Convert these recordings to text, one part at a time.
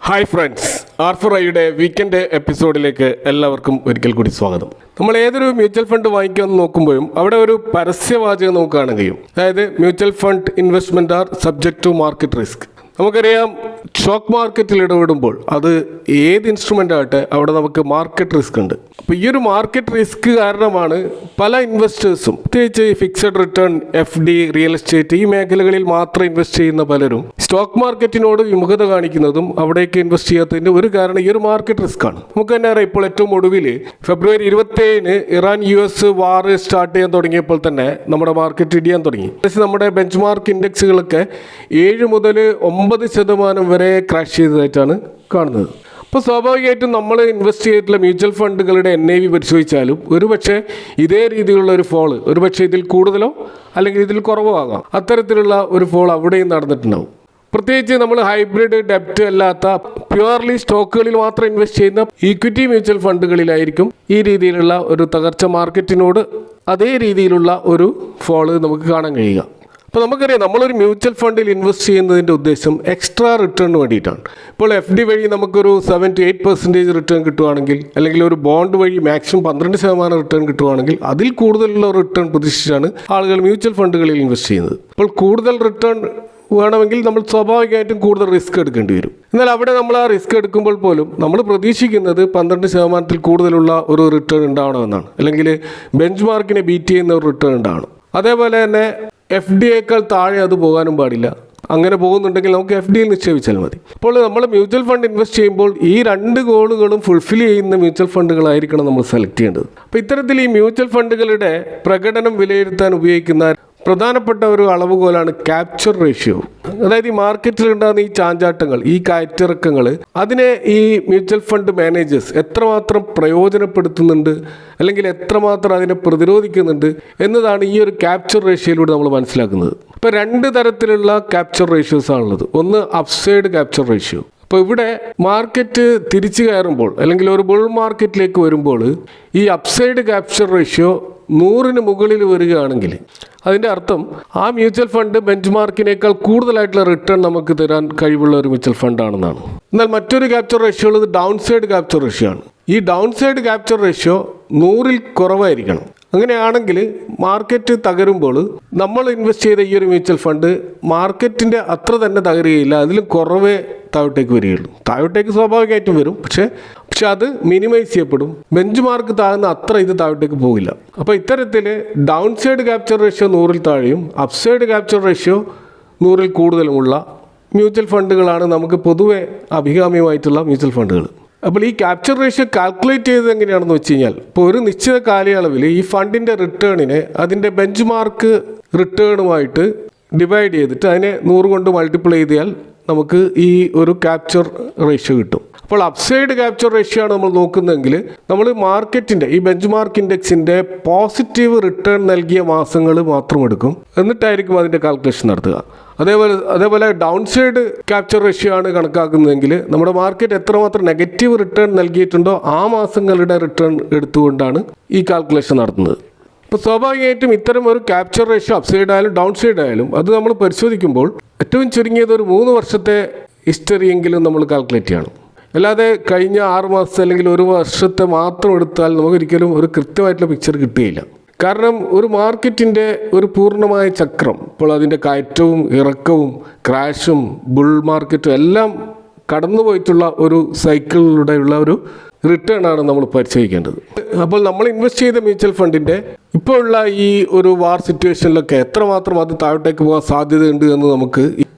Hi friends, R4iയുടെ weekend എപ്പിസോഡിലേക്ക് എല്ലാവർക്കും ഒരിക്കൽ കൂടി സ്വാഗതം. നമ്മൾ ഏതൊരു മ്യൂച്വൽ ഫണ്ട് വാങ്ങിക്കാമെന്ന് നോക്കുമ്പോഴും അവിടെ ഒരു പരസ്യവാചകം നമുക്ക് കാണാൻ കഴിയും. അതായത് mutual fund investment are subject to market risk. നമുക്കറിയാം, സ്റ്റോക്ക് മാർക്കറ്റിൽ ഇടപെടുമ്പോൾ അത് ഏത് ഇൻസ്ട്രുമെൻ്റ് ആകട്ടെ അവിടെ നമുക്ക് മാർക്കറ്റ് റിസ്ക് ഉണ്ട്. അപ്പോൾ ഈ ഒരു മാർക്കറ്റ് റിസ്ക് കാരണമാണ് പല ഇൻവെസ്റ്റേഴ്സും, പ്രത്യേകിച്ച് fixed return, FD, real estate ഈ മേഖലകളിൽ മാത്രം ഇൻവെസ്റ്റ് ചെയ്യുന്ന പലരും സ്റ്റോക്ക് മാർക്കറ്റിനോട് വിമുഖത കാണിക്കുന്നതും അവിടേക്ക് ഇൻവെസ്റ്റ് ചെയ്യാത്തതിൻ്റെ ഒരു കാരണം ഈ ഒരു മാർക്കറ്റ് റിസ്ക് ആണ്. നമുക്ക് തന്നെ അറിയാം, ഇപ്പോൾ ഏറ്റവും ഒടുവിൽ ഫെബ്രുവരി 27 ഇറാൻ US വാർ സ്റ്റാർട്ട് ചെയ്യാൻ തുടങ്ങിയപ്പോൾ തന്നെ നമ്മുടെ മാർക്കറ്റ് ഇടിയാൻ തുടങ്ങി. നമ്മുടെ ബെഞ്ച് മാർക്ക് ഇൻഡെക്സുകളൊക്കെ 7 മുതൽ 9% വരെ ക്രാഷ് ചെയ്തതായിട്ടാണ് കാണുന്നത്. അപ്പോൾ സ്വാഭാവികമായിട്ടും നമ്മൾ ഇൻവെസ്റ്റ് ചെയ്തിട്ടുള്ള മ്യൂച്വൽ ഫണ്ടുകളുടെ NAV പരിശോധിച്ചാലും ഒരുപക്ഷെ ഇതേ രീതിയിലുള്ള ഒരു ഫോള്, ഒരുപക്ഷെ ഇതിൽ കൂടുതലോ അല്ലെങ്കിൽ ഇതിൽ കുറവോ ആകാം. അത്തരത്തിലുള്ള ഒരു ഫോൾ അവിടെയും നടന്നിട്ടുണ്ടാവും. പ്രത്യേകിച്ച് നമ്മൾ ഹൈബ്രിഡ്, ഡെപ്റ്റ് അല്ലാത്ത പ്യുവർലി സ്റ്റോക്കുകളിൽ മാത്രം ഇൻവെസ്റ്റ് ചെയ്യുന്ന ഈക്വിറ്റി മ്യൂച്വൽ ഫണ്ടുകളിലായിരിക്കും ഈ രീതിയിലുള്ള ഒരു തകർച്ച മാർക്കറ്റിനോട് അതേ രീതിയിലുള്ള ഒരു ഫോള് നമുക്ക് കാണാൻ കഴിയുക. അപ്പോൾ നമുക്കറിയാം, നമ്മളൊരു മ്യൂച്വൽ ഫണ്ടിൽ ഇൻവെസ്റ്റ് ചെയ്യുന്നതിൻ്റെ ഉദ്ദേശം എക്സ്ട്രാ റിട്ടേണിന് വേണ്ടിയിട്ടാണ്. ഇപ്പോൾ FD വഴി നമുക്കൊരു 7 to 8% റിട്ടേൺ കിട്ടുവാണെങ്കിൽ, അല്ലെങ്കിൽ ഒരു ബോണ്ട് വഴി മാക്സിമം 12% റിട്ടേൺ കിട്ടുവാണെങ്കിൽ അതിൽ കൂടുതലുള്ള റിട്ടേൺ പ്രതീക്ഷിച്ചാണ് ആളുകൾ മ്യൂച്വൽ ഫണ്ടുകളിൽ ഇൻവെസ്റ്റ് ചെയ്യുന്നത്. അപ്പോൾ കൂടുതൽ റിട്ടേൺ വേണമെങ്കിൽ നമ്മൾ സ്വാഭാവികമായിട്ടും കൂടുതൽ റിസ്ക് എടുക്കേണ്ടി വരും. എന്നാൽ അവിടെ നമ്മൾ ആ റിസ്ക് എടുക്കുമ്പോൾ പോലും നമ്മൾ പ്രതീക്ഷിക്കുന്നത് 12% കൂടുതലുള്ള ഒരു റിട്ടേൺ ഉണ്ടാവണമെന്നാണ്, അല്ലെങ്കിൽ ബെഞ്ച് മാർക്കിനെ ബീറ്റ് ചെയ്യുന്ന ഒരു റിട്ടേൺ ഉണ്ടാവണം. അതേപോലെ തന്നെ FDയേക്കാൾ താഴെ അത് പോകാനും പാടില്ല. അങ്ങനെ പോകുന്നുണ്ടെങ്കിൽ നമുക്ക് FDയിൽ നിക്ഷേപിച്ചാൽ മതി. അപ്പോൾ നമ്മൾ മ്യൂച്വൽ ഫണ്ട് ഇൻവെസ്റ്റ് ചെയ്യുമ്പോൾ ഈ 2 ഗോളുകളും ഫുൾഫിൽ ചെയ്യുന്ന മ്യൂച്വൽ ഫണ്ടുകളായിരിക്കണം നമ്മൾ സെലക്ട് ചെയ്യേണ്ടത്. അപ്പോൾ ഇത്തരത്തിൽ ഈ മ്യൂച്വൽ ഫണ്ടുകളുടെ പ്രകടനം വിലയിരുത്താൻ ഉപയോഗിക്കുന്ന പ്രധാനപ്പെട്ട ഒരു അളവുകോലാണ് ക്യാപ്ചർ റേഷ്യോ. അതായത് ഈ മാർക്കറ്റിലുണ്ടാകുന്ന ഈ ചാഞ്ചാട്ടങ്ങൾ, ഈ കയറ്റിറക്കങ്ങൾ, അതിനെ ഈ മ്യൂച്വൽ ഫണ്ട് മാനേജേഴ്സ് എത്രമാത്രം പ്രയോജനപ്പെടുത്തുന്നുണ്ട്, അല്ലെങ്കിൽ എത്രമാത്രം അതിനെ പ്രതിരോധിക്കുന്നുണ്ട് എന്നതാണ് ഈ ഒരു ക്യാപ്ചർ റേഷ്യോയിലൂടെ നമ്മൾ മനസ്സിലാക്കുന്നത്. ഇപ്പോൾ 2 തരത്തിലുള്ള ക്യാപ്ചർ റേഷ്യോസ് ആണുള്ളത്. ഒന്ന് അപ്സൈഡ് ക്യാപ്ചർ റേഷ്യോ. അപ്പോൾ ഇവിടെ മാർക്കറ്റ് തിരിച്ചു കയറുമ്പോൾ, അല്ലെങ്കിൽ ഒരു ബുൾ മാർക്കറ്റിലേക്ക് വരുമ്പോൾ ഈ അപ്സൈഡ് ക്യാപ്ചർ റേഷ്യോ 100ന് മുകളിൽ വരികയാണെങ്കിൽ അതിൻ്റെ അർത്ഥം ആ മ്യൂച്വൽ ഫണ്ട് ബെഞ്ച് മാർക്കിനേക്കാൾ കൂടുതലായിട്ടുള്ള റിട്ടേൺ നമുക്ക് തരാൻ കഴിവുള്ള ഒരു മ്യൂച്വൽ ഫണ്ടാണെന്നാണ്. എന്നാൽ മറ്റൊരു ക്യാപ്ചർ റേഷ്യോ ഉള്ളത് ഡൗൺ സൈഡ് ക്യാപ്ചർ റേഷ്യോ ആണ്. ഈ ഡൗൺ സൈഡ് ക്യാപ്ചർ റേഷ്യോ 100ൽ കുറവായിരിക്കണം. അങ്ങനെയാണെങ്കിൽ മാർക്കറ്റ് തകരുമ്പോൾ നമ്മൾ ഇൻവെസ്റ്റ് ചെയ്ത ഈ ഒരു മ്യൂച്വൽ ഫണ്ട് മാർക്കറ്റിൻ്റെ അത്ര തന്നെ തകരുകയില്ല, അതിലും കുറവേ താഴോട്ടേക്ക് വരികയുള്ളൂ. താഴോട്ടേക്ക് സ്വാഭാവികമായിട്ടും വരും, പക്ഷേ അത് മിനിമൈസ് ചെയ്യപ്പെടും. ബെഞ്ച് മാർക്ക് താഴ്ന്ന അത്ര ഇത് താഴോട്ടേക്ക് പോകില്ല. അപ്പോൾ ഇത്തരത്തിൽ ഡൗൺ സൈഡ് ക്യാപ്ചർ റേഷ്യോ 100ൽ താഴെയും അപ്സൈഡ് ക്യാപ്ചർ റേഷ്യോ 100ൽ കൂടുതലുമുള്ള മ്യൂച്വൽ ഫണ്ടുകളാണ് നമുക്ക് പൊതുവെ അഭികാമ്യമായിട്ടുള്ള മ്യൂച്വൽ ഫണ്ടുകൾ. അപ്പോൾ ഈ ക്യാപ്ചർ റേഷ്യോ കാൽക്കുലേറ്റ് ചെയ്തത് എങ്ങനെയാണെന്ന് വെച്ച് കഴിഞ്ഞാൽ, ഇപ്പോൾ ഒരു നിശ്ചിത കാലയളവിൽ ഈ ഫണ്ടിൻ്റെ റിട്ടേണിനെ അതിൻ്റെ ബെഞ്ച് മാർക്ക് റിട്ടേണുമായിട്ട് ഡിവൈഡ് ചെയ്തിട്ട് അതിനെ 100 കൊണ്ട് മൾട്ടിപ്ലൈ ചെയ്താൽ നമുക്ക് ഈ ഒരു ക്യാപ്ചർ റേഷ്യോ കിട്ടും. അപ്പോൾ അപ്സൈഡ് ക്യാപ്ചർ റേഷ്യോ ആണ് നമ്മൾ നോക്കുന്നതെങ്കിൽ നമ്മൾ മാർക്കറ്റിൻ്റെ ഈ ബെഞ്ച് മാർക്ക് ഇൻഡെക്സിൻ്റെ പോസിറ്റീവ് റിട്ടേൺ നൽകിയ മാസങ്ങൾ മാത്രം എടുക്കും, എന്നിട്ടായിരിക്കും അതിൻ്റെ കാൽക്കുലേഷൻ നടത്തുക. അതേപോലെ ഡൗൺ സൈഡ് ക്യാപ്ചർ റേഷ്യോ ആണ് കണക്കാക്കുന്നതെങ്കിൽ നമ്മുടെ മാർക്കറ്റ് എത്രമാത്രം നെഗറ്റീവ് റിട്ടേൺ നൽകിയിട്ടുണ്ടോ ആ മാസങ്ങളുടെ റിട്ടേൺ എടുത്തുകൊണ്ടാണ് ഈ കാൽക്കുലേഷൻ നടത്തുന്നത്. അപ്പോൾ സ്വാഭാവികമായിട്ടും ഇത്തരം ഒരു ക്യാപ്ചർ റേഷ്യോ അപ്സൈഡ് ആയാലും ഡൗൺ സൈഡ് ആയാലും അത് നമ്മൾ പരിശോധിക്കുമ്പോൾ ഏറ്റവും ചുരുങ്ങിയത് ഒരു 3 വർഷത്തെ ഹിസ്റ്ററിയെങ്കിലും നമ്മൾ കാൽക്കുലേറ്റ് ചെയ്യണം. അല്ലാതെ കഴിഞ്ഞ 6 മാസത്തെ അല്ലെങ്കിൽ 1 വർഷത്തെ മാത്രം എടുത്താൽ നമുക്കൊരിക്കലും ഒരു കൃത്യമായിട്ടുള്ള പിക്ചർ കിട്ടുകയില്ല. കാരണം ഒരു മാർക്കറ്റിൻ്റെ ഒരു പൂർണ്ണമായ ചക്രം, ഇപ്പോൾ അതിൻ്റെ കയറ്റവും ഇറക്കവും ക്രാഷും ബുൾ മാർക്കറ്റും എല്ലാം കടന്നുപോയിട്ടുള്ള ഒരു സൈക്കിളിലൂടെയുള്ള ഒരു റിട്ടേൺ ആണ് നമ്മൾ പരിശോധിക്കേണ്ടത്. അപ്പോൾ നമ്മൾ ഇൻവെസ്റ്റ് ചെയ്ത മ്യൂച്വൽ ഫണ്ടിൻ്റെ ഇപ്പോഴുള്ള ഈ ഒരു വാർ സിറ്റുവേഷനിലൊക്കെ എത്രമാത്രം അത് താഴോട്ടേക്ക് പോകാൻ സാധ്യതയുണ്ട് എന്ന് നമുക്ക്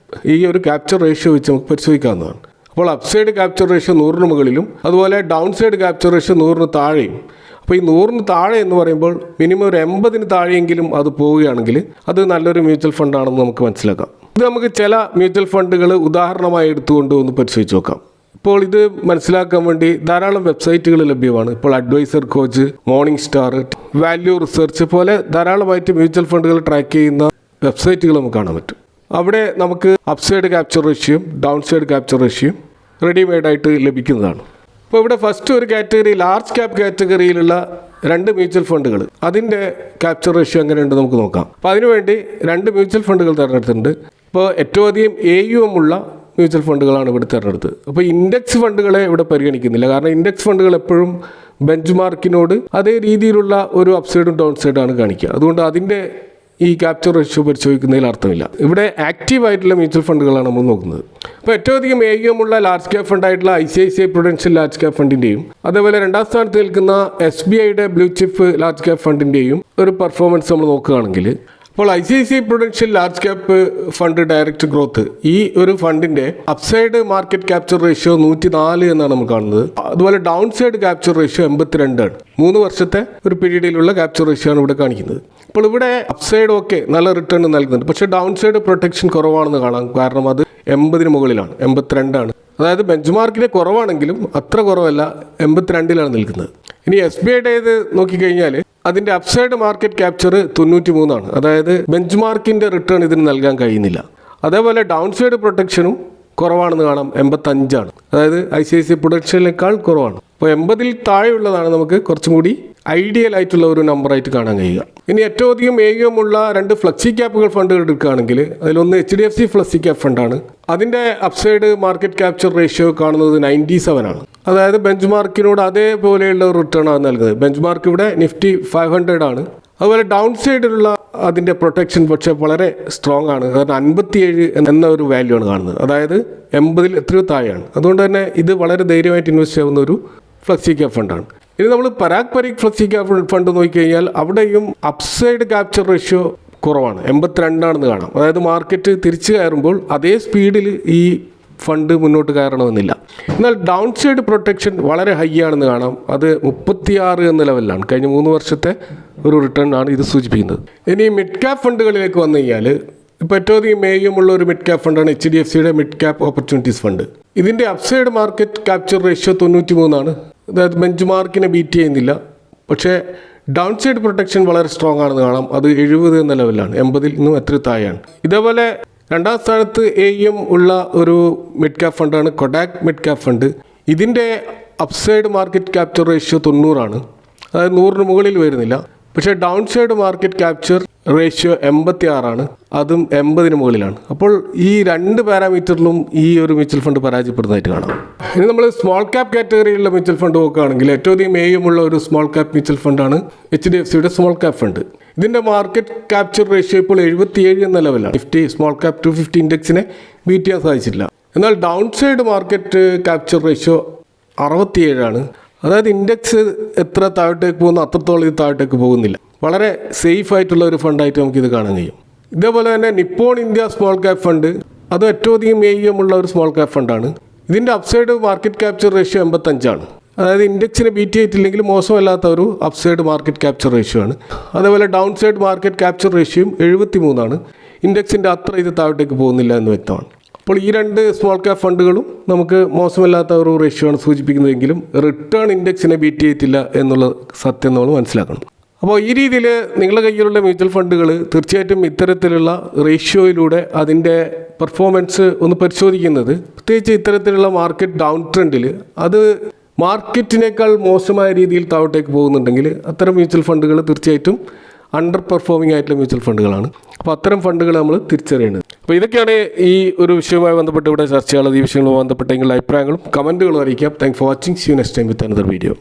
ഈ ഒരു ക്യാപ്ചർ റേഷ്യോ വെച്ച് നമുക്ക് പരിശോധിക്കാവുന്നതാണ്. അപ്പോൾ അപ്സൈഡ് ക്യാപ്ചർ റേഷ്യോ 100ന് മുകളിലും അതുപോലെ ഡൗൺ സൈഡ് ക്യാപ്ചർ റേഷ്യോ 100ന് താഴെയും. അപ്പോൾ ഈ 100ന് താഴെ എന്ന് പറയുമ്പോൾ മിനിമം ഒരു 80ന് താഴെയെങ്കിലും അത് പോവുകയാണെങ്കിൽ അത് നല്ലൊരു മ്യൂച്വൽ ഫണ്ടാണെന്ന് നമുക്ക് മനസ്സിലാക്കാം. ഇത് നമുക്ക് ചില മ്യൂച്വൽ ഫണ്ടുകൾ ഉദാഹരണമായി എടുത്തുകൊണ്ട് ഒന്ന് പരിശോധിച്ച് നോക്കാം. ഇപ്പോൾ ഇത് മനസ്സിലാക്കാൻ വേണ്ടി ധാരാളം വെബ്സൈറ്റുകൾ ലഭ്യമാണ്. ഇപ്പോൾ advisor coach, Morningstar, Value Research പോലെ ധാരാളമായിട്ട് മ്യൂച്വൽ ഫണ്ടുകൾ ട്രാക്ക് ചെയ്യുന്ന വെബ്സൈറ്റുകൾ നമുക്ക് കാണാൻ പറ്റും. അവിടെ നമുക്ക് അപ്സൈഡ് ക്യാപ്ചർ റേഷ്യോയും ഡൗൺ സൈഡ് ക്യാപ്ചർ റേഷ്യോയും റെഡിമെയ്ഡായിട്ട് ലഭിക്കുന്നതാണ്. അപ്പോൾ ഇവിടെ ഫസ്റ്റ് ഒരു കാറ്റഗറി, ലാർജ് ക്യാപ് കാറ്റഗറിയിലുള്ള 2 മ്യൂച്വൽ ഫണ്ടുകൾ, അതിൻ്റെ ക്യാപ്ചർ റേഷ്യോ എങ്ങനെയുണ്ട് നമുക്ക് നോക്കാം. അപ്പോൾ അതിനുവേണ്ടി 2 മ്യൂച്വൽ ഫണ്ടുകൾ തിരഞ്ഞെടുത്തിട്ടുണ്ട്. ഇപ്പോൾ ഏറ്റവും അധികം AUM ഉള്ള മ്യൂച്വൽ ഫണ്ടുകളാണ് ഇവിടെ തിരഞ്ഞെടുത്തത്. അപ്പോൾ ഇൻഡെക്സ് ഫണ്ടുകളെ ഇവിടെ പരിഗണിക്കുന്നില്ല. കാരണം ഇൻഡെക്സ് ഫണ്ടുകൾ എപ്പോഴും ബെഞ്ച് മാർക്കിനോട് അതേ രീതിയിലുള്ള ഒരു അപ്സൈഡും ഡൗൺ സൈഡാണ് കാണിക്കുക. അതുകൊണ്ട് അതിൻ്റെ ഈ ക്യാപ്ചർ റേഷ്യോ പരിശോധിക്കുന്നതിൽ അർത്ഥമില്ല. ഇവിടെ ആക്റ്റീവായിട്ടുള്ള മ്യൂച്വൽ ഫണ്ടുകളാണ് നമ്മൾ നോക്കുന്നത്. അപ്പോൾ ഏറ്റവും അധികം ഏകമുള്ള ലാർജ് ക്യാപ് ഫണ്ടായിട്ടുള്ള ICICI Prudential ലാർജ് ക്യാപ് ഫണ്ടിൻ്റെയും അതേപോലെ രണ്ടാം സ്ഥാനത്ത് നിൽക്കുന്ന SBIയുടെ ബ്ലൂ ചിപ്പ് ലാർജ് ക്യാപ് ഫണ്ടിൻ്റെയും ഒരു പെർഫോമൻസ് നമ്മൾ നോക്കുകയാണെങ്കിൽ, അപ്പോൾ ICICI Prudential large cap fund direct growth ഈ ഒരു ഫണ്ടിൻ്റെ അപ്സൈഡ് മാർക്കറ്റ് ക്യാപ്ചർ റേഷ്യോ 104 എന്നാണ് നമ്മൾ കാണുന്നത്. അതുപോലെ ഡൗൺ സൈഡ് ക്യാപ്ചർ റേഷ്യോ 82 ആണ്. 3 വർഷത്തെ ഒരു പീരീഡിലുള്ള ക്യാപ്ചർ റേഷ്യോ ആണ് ഇവിടെ കാണിക്കുന്നത്. അപ്പോൾ ഇവിടെ അപ്സൈഡ് ഓക്കെ നല്ല റിട്ടേൺ നൽകുന്നുണ്ട്, പക്ഷേ ഡൗൺ സൈഡ് പ്രൊട്ടക്ഷൻ കുറവാണെന്ന് കാണാം. കാരണം അത് 80 മുകളിലാണ്, 82 ആണ്. അതായത് ബെഞ്ച് മാർക്കിന് കുറവാണെങ്കിലും അത്ര കുറവല്ല, 82 നിൽക്കുന്നത്. ഇനി SBIയുടേത് നോക്കിക്കഴിഞ്ഞാൽ അതിൻ്റെ അപ്സൈഡ് മാർക്കറ്റ് ക്യാപ്ചർ 93 ആണ്. അതായത് ബെഞ്ച് മാർക്കിൻ്റെ റിട്ടേൺ ഇതിന് നൽകാൻ കഴിയുന്നില്ല. അതേപോലെ ഡൗൺ സൈഡ് പ്രൊട്ടക്ഷനും കുറവാണെന്ന് കാണാം, 85 ആണ്. അതായത് ICICI Prudentialനേക്കാൾ കുറവാണ്. അപ്പോൾ 80 താഴെയുള്ളതാണ് നമുക്ക് കുറച്ചും കൂടി ഐഡിയൽ ആയിട്ടുള്ള ഒരു നമ്പറായിട്ട് കാണാൻ കഴിയുക. ഇനി ഏറ്റവും അധികം ഏകമുള്ള 2 ഫ്ലക്സി ക്യാപ്പുകൾ ഫണ്ടുകൾ എടുക്കുകയാണെങ്കിൽ അതിലൊന്ന് HDFC ഫ്ലക്സി ക്യാപ് ഫണ്ടാണ്. അതിൻ്റെ അപ്സൈഡ് മാർക്കറ്റ് ക്യാപ്ചർ റേഷ്യോ കാണുന്നത് 97 ആണ്. അതായത് ബെഞ്ച് മാർക്കിനോട് അതേപോലെയുള്ള ഒരു റിട്ടേൺ ആണ് നൽകുന്നത്. ബെഞ്ച് മാർക്ക് ഇവിടെ നിഫ്റ്റി 500 ആണ്. അതുപോലെ ഡൗൺ സൈഡിലുള്ള അതിൻ്റെ പ്രൊട്ടക്ഷൻ പക്ഷേ വളരെ സ്ട്രോങ് ആണ്. കാരണം 57 എന്ന ഒരു വാല്യൂ ആണ് കാണുന്നത്. അതായത് 80 എത്രയോ താഴെയാണ്. അതുകൊണ്ട് തന്നെ ഇത് വളരെ ധൈര്യമായിട്ട് ഇൻവെസ്റ്റ് ചെയ്യുന്ന ഒരു ഫ്ലക്സി ക്യാപ് ഫണ്ടാണ്. ഇനി നമ്മൾ Parag Parikh flexi cap fund നോക്കിക്കഴിഞ്ഞാൽ അവിടെയും അപ്സൈഡ് ക്യാപ്ചർ റേഷ്യോ കുറവാണ്, 82 ആണെന്ന് കാണാം. അതായത് മാർക്കറ്റ് തിരിച്ചു കയറുമ്പോൾ അതേ സ്പീഡിൽ ഈ ഫണ്ട് മുന്നോട്ട് കയറണമെന്നില്ല. എന്നാൽ ഡൗൺ സൈഡ് പ്രൊട്ടക്ഷൻ വളരെ ഹൈ ആണെന്ന് കാണാം. അത് 36 എന്ന ലെവലിലാണ്. കഴിഞ്ഞ 3 വർഷത്തെ ഒരു റിട്ടേൺ ആണ് ഇത് സൂചിപ്പിക്കുന്നത്. ഇനി മിഡ് ക്യാപ് ഫണ്ടുകളിലേക്ക് വന്നു കഴിഞ്ഞാൽ ഇപ്പോൾ ഏറ്റവും അധികം മേയമുള്ള ഒരു മിഡ് ക്യാപ് ഫണ്ടാണ് HDFCയുടെ മിഡ് ക്യാപ് ഓപ്പർച്യൂണിറ്റീസ് ഫണ്ട്. ഇതിൻ്റെ അപ്സൈഡ് മാർക്കറ്റ് ക്യാപ്ചർ റേഷ്യോ 93 ആണ്. അതായത് ബെഞ്ച് മാർക്കിനെ ബീറ്റ് ചെയ്യുന്നില്ല, പക്ഷേ ഡൗൺ സൈഡ് പ്രൊട്ടക്ഷൻ വളരെ സ്ട്രോങ് ആണെന്ന് കാണാം. അത് 70 എന്ന ലെവലിലാണ്, 80 നിന്നും എത്ര താഴെയാണ്. ഇതേപോലെ രണ്ടാം സ്ഥാനത്ത് AUM ഉള്ള ഒരു മിഡ് ക്യാപ് ഫണ്ടാണ് കൊഡാക് മിഡ് ക്യാപ് ഫണ്ട്. ഇതിൻ്റെ അപ്സൈഡ് മാർക്കറ്റ് ക്യാപ്ചർ റേഷ്യോ 90 ആണ്. അതായത് 100 മുകളിൽ വരുന്നില്ല, പക്ഷേ down side market capture ratio 86 ആണ്. അതും 80 മുകളിലാണ്. അപ്പോൾ ഈ 2 പാരാമീറ്ററിലും ഈ ഒരു മ്യൂച്വൽ ഫണ്ട് പരാജയപ്പെടുന്നതായിട്ട് കാണാം. ഇനി നമ്മൾ സ്മോൾ ക്യാപ് കാറ്റഗറിയിലുള്ള മ്യൂച്വൽ ഫണ്ട് നോക്കുകയാണെങ്കിൽ ഏറ്റവും അധികം ഏയുമുള്ള ഒരു സ്മോൾ ക്യാപ് മ്യൂച്വൽ ഫണ്ടാണ് HDFCയുടെ സ്മോൾ ക്യാപ് ഫണ്ട്. ഇതിൻ്റെ മാർക്കറ്റ് ക്യാപ്ചർ റേഷ്യോ ഇപ്പോൾ 77 എന്ന ലെവലാണ്. നിഫ്റ്റി സ്മോൾ ക്യാപ് 250 ഇൻഡെക്സിനെ ബീറ്റ് ചെയ്യാൻ സാധിച്ചില്ല. എന്നാൽ down side market capture ratio 67 ആണ്. അതായത് ഇൻഡെക്സ് എത്ര താഴോട്ടേക്ക് പോകുന്നു അത്രത്തോളം ഇത് താഴോട്ടേക്ക് പോകുന്നില്ല. വളരെ സേഫ് ആയിട്ടുള്ള ഒരു ഫണ്ടായിട്ട് നമുക്കിത് കാണാൻ കഴിയും. ഇതേപോലെ തന്നെ Nippon India small cap fund അത് ഏറ്റവും അധികം ഏയുമുള്ള ഒരു സ്മോൾ ക്യാപ് ഫണ്ടാണ്. ഇതിൻ്റെ അപ്സൈഡ് മാർക്കറ്റ് ക്യാപ്ചർ റേഷ്യോ 85 ആണ്. അതായത് ഇൻഡെക്സിനെ ബീറ്റ് ചെയ്തിട്ടില്ലെങ്കിൽ മോശമല്ലാത്ത ഒരു അപ്സൈഡ് മാർക്കറ്റ് ക്യാപ്ചർ റേഷ്യോ ആണ്. അതേപോലെ ഡൗൺ സൈഡ് മാർക്കറ്റ് ക്യാപ്ചർ റേഷ്യോയും 73 ആണ്. ഇൻഡെക്സിൻ്റെ അത്ര ഇത് താഴോട്ടേക്ക് പോകുന്നില്ല എന്ന് വ്യക്തമാണ്. അപ്പോൾ ഈ 2 സ്മോൾ ക്യാപ് ഫണ്ടുകളും നമുക്ക് മോശമല്ലാത്ത ഒരു റേഷ്യോ ആണ് സൂചിപ്പിക്കുന്നതെങ്കിലും റിട്ടേൺ ഇൻഡെക്സിനെ ബീറ്റ് ചെയ്തിട്ടില്ല എന്നുള്ള സത്യം നമ്മൾ മനസ്സിലാക്കണം. അപ്പോൾ ഈ രീതിയിൽ നിങ്ങളുടെ കയ്യിലുള്ള മ്യൂച്വൽ ഫണ്ടുകൾ തീർച്ചയായിട്ടും ഇത്തരത്തിലുള്ള റേഷ്യോയിലൂടെ അതിൻ്റെ പെർഫോമൻസ് ഒന്ന് പരിശോധിക്കുന്നത്, പ്രത്യേകിച്ച് ഇത്തരത്തിലുള്ള മാർക്കറ്റ് ഡൗൺ ട്രെൻഡിൽ അത് മാർക്കറ്റിനേക്കാൾ മോശമായ രീതിയിൽ താഴോട്ടേക്ക് പോകുന്നുണ്ടെങ്കിൽ അത്തരം മ്യൂച്വൽ ഫണ്ടുകൾ തീർച്ചയായിട്ടും അണ്ടർ പെർഫോമിംഗ് ആയിട്ടുള്ള മ്യൂച്വൽ ഫണ്ടുകളാണ്. അപ്പോൾ അത്തരം ഫണ്ടുകൾ നമ്മൾ തിരിച്ചറിയേണ്ടത്. അപ്പോൾ ഇതൊക്കെയാണ് ഈ ഒരു വിഷയവുമായി ബന്ധപ്പെട്ട് ഇവിടെ ചർച്ച ചെയ്യാനുള്ളത്. ഈ വിഷയങ്ങളുമായി ബന്ധപ്പെട്ട നിങ്ങളുടെ അഭിപ്രായങ്ങളും കമൻറ്റുകളും അറിയിക്കാം. Thanks for watching. See you next time with another video.